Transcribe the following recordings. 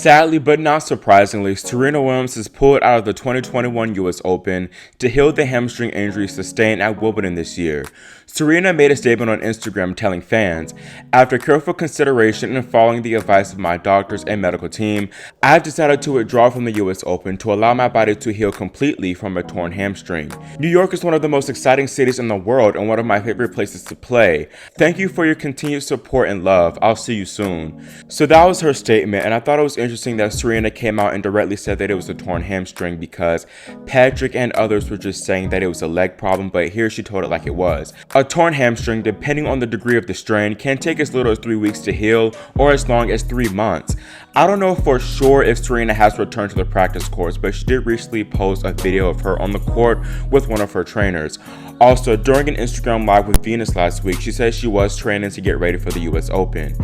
Sadly, but not surprisingly, Serena Williams has pulled out of the 2021 US Open to heal the hamstring injury sustained at Wimbledon this year. Serena made a statement on Instagram telling fans, "After careful consideration and following the advice of my doctors and medical team, I have decided to withdraw from the US Open to allow my body to heal completely from a torn hamstring. New York is one of the most exciting cities in the world and one of my favorite places to play. Thank you for your continued support and love. I'll see you soon." So that was her statement, and I thought it was interesting that Serena came out and directly said that it was a torn hamstring because Patrick and others were just saying that it was a leg problem, but here she told it like it was. A torn hamstring, depending on the degree of the strain, can take as little as 3 weeks to heal or as long as 3 months. I don't know for sure if Serena has returned to the practice courts, but she did recently post a video of her on the court with one of her trainers. Also, during an Instagram Live with Venus last week, she said she was training to get ready for the US Open.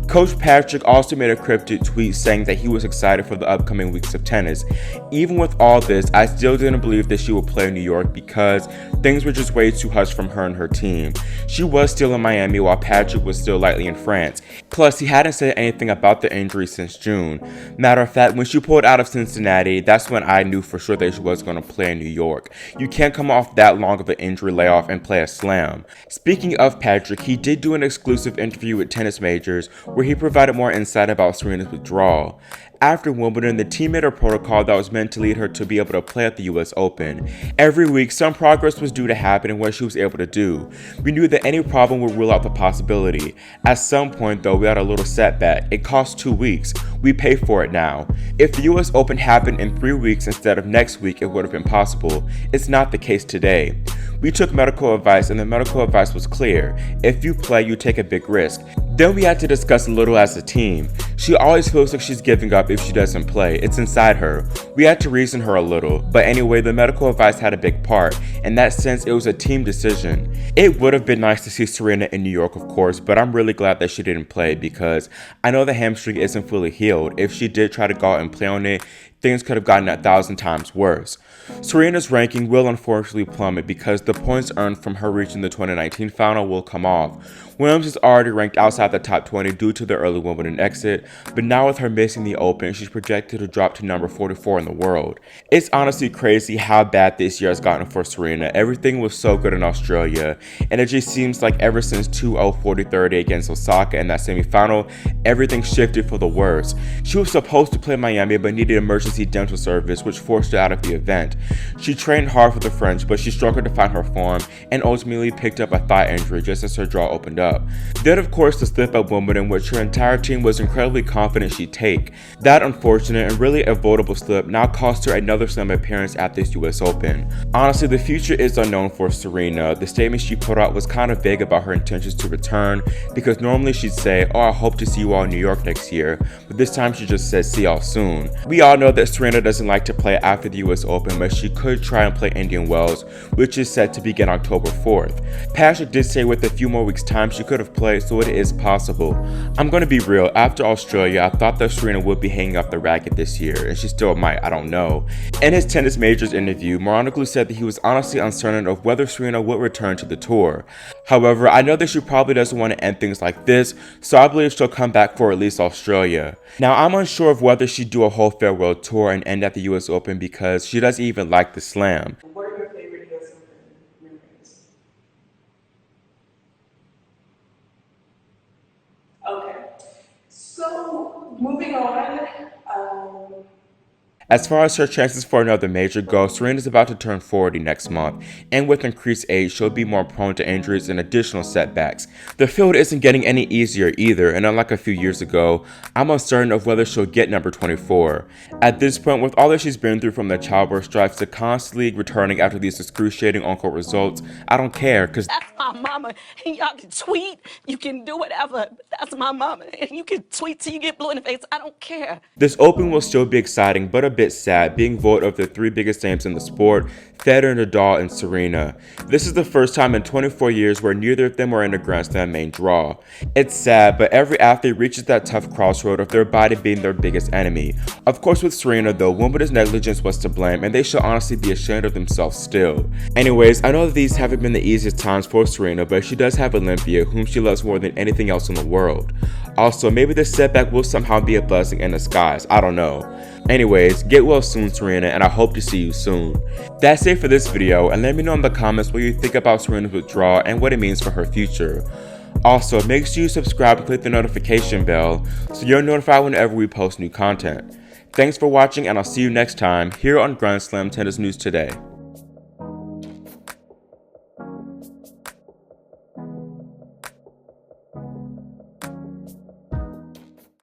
Coach Patrick also made a cryptic tweet saying that he was excited for the upcoming weeks of tennis. Even with all this, I still didn't believe that she would play in New York because things were just way too hush from her and her team. She was still in Miami while Patrick was still likely in France. Plus, he hadn't said anything about the injury since June. Matter of fact, when she pulled out of Cincinnati, that's when I knew for sure that she was going to play in New York. You can't come off that long of an injury layoff and play a slam. Speaking of Patrick, he did do an exclusive interview with Tennis Majors where he provided more insight about Serena's withdrawal. After Wimbledon, the team made a protocol that was meant to lead her to be able to play at the US Open. Every week, some progress was due to happen in what she was able to do. We knew that any problem would rule out the possibility. At some point though, we had a little setback. It cost 2 weeks. We pay for it now. If the US Open happened in 3 weeks instead of next week, it would have been possible. It's not the case today. We took medical advice and the medical advice was clear. If you play, you take a big risk. Then we had to discuss a little as a team. She always feels like she's giving up if she doesn't play. It's inside her. We had to reason her a little. But anyway, the medical advice had a big part. In that sense, it was a team decision. It would have been nice to see Serena in New York, of course, but I'm really glad that she didn't play because I know the hamstring isn't fully healed. If she did try to go out and play on it, things could have gotten 1,000 times worse. Serena's ranking will unfortunately plummet because the points earned from her reaching the 2019 final will come off. Williams is already ranked outside the top 20 due to the early Wimbledon exit, but now with her missing the Open, she's projected to drop to number 44 in the world. It's honestly crazy how bad this year has gotten for Serena. Everything was so good in Australia, and it just seems like ever since 2-0 40-30 against Osaka in that semifinal, everything shifted for the worse. She was supposed to play Miami but needed emergency dental service, which forced her out of the event. She trained hard for the French, but she struggled to find her form and ultimately picked up a thigh injury just as her draw opened up. Then of course the slip at Wimbledon, which her entire team was incredibly confident she'd take. That unfortunate and really avoidable slip now cost her another slam appearance at this US Open. Honestly, the future is unknown for Serena. The statement she put out was kind of vague about her intentions to return because normally she'd say, "Oh, I hope to see you all in New York next year," but this time she just said, "See y'all soon." We all know that Serena doesn't like to play after the US Open, but she could try and play Indian Wells, which is set to begin October 4th. Patrick did say with a few more weeks time she could have played, so it is possible. I'm gonna be real, after Australia I thought that Serena would be hanging up the racket this year, and she still might, I don't know. In his Tennis Majors interview, Mourataglou said that he was honestly uncertain of whether Serena would return to the tour. However, I know that she probably doesn't want to end things like this, so I believe she'll come back for at least Australia. Now I'm unsure of whether she'd do a whole farewell tour and end at the US Open because she doesn't even like the slam. What are your favorite US Open memories? Okay, so moving on. As far as her chances for another major go, Serena's about to turn 40 next month, and with increased age, she'll be more prone to injuries and additional setbacks. The field isn't getting any easier either, and unlike a few years ago, I'm uncertain of whether she'll get number 24. At this point, with all that she's been through from the childbirth strife to constantly returning after these excruciating on-court results, I don't care, cause that's my mama, and y'all can tweet, you can do whatever, but that's my mama, and you can tweet till you get blue in the face, I don't care. This Open will still be exciting, but a bit sad, being void of the 3 biggest names in the sport, Federer, Nadal, and Serena. This is the first time in 24 years where neither of them are in a Grand Slam main draw. It's sad, but every athlete reaches that tough crossroad of their body being their biggest enemy. Of course with Serena though, Wimbledon's negligence was to blame, and they should honestly be ashamed of themselves still. Anyways, I know that these haven't been the easiest times for Serena Serena, but she does have Olympia, whom she loves more than anything else in the world. Also, maybe this setback will somehow be a blessing in disguise, I don't know. Anyways, get well soon, Serena, and I hope to see you soon. That's it for this video, and let me know in the comments what you think about Serena's withdrawal and what it means for her future. Also, make sure you subscribe and click the notification bell so you're notified whenever we post new content. Thanks for watching, and I'll see you next time here on Grand Slam Tennis News Today.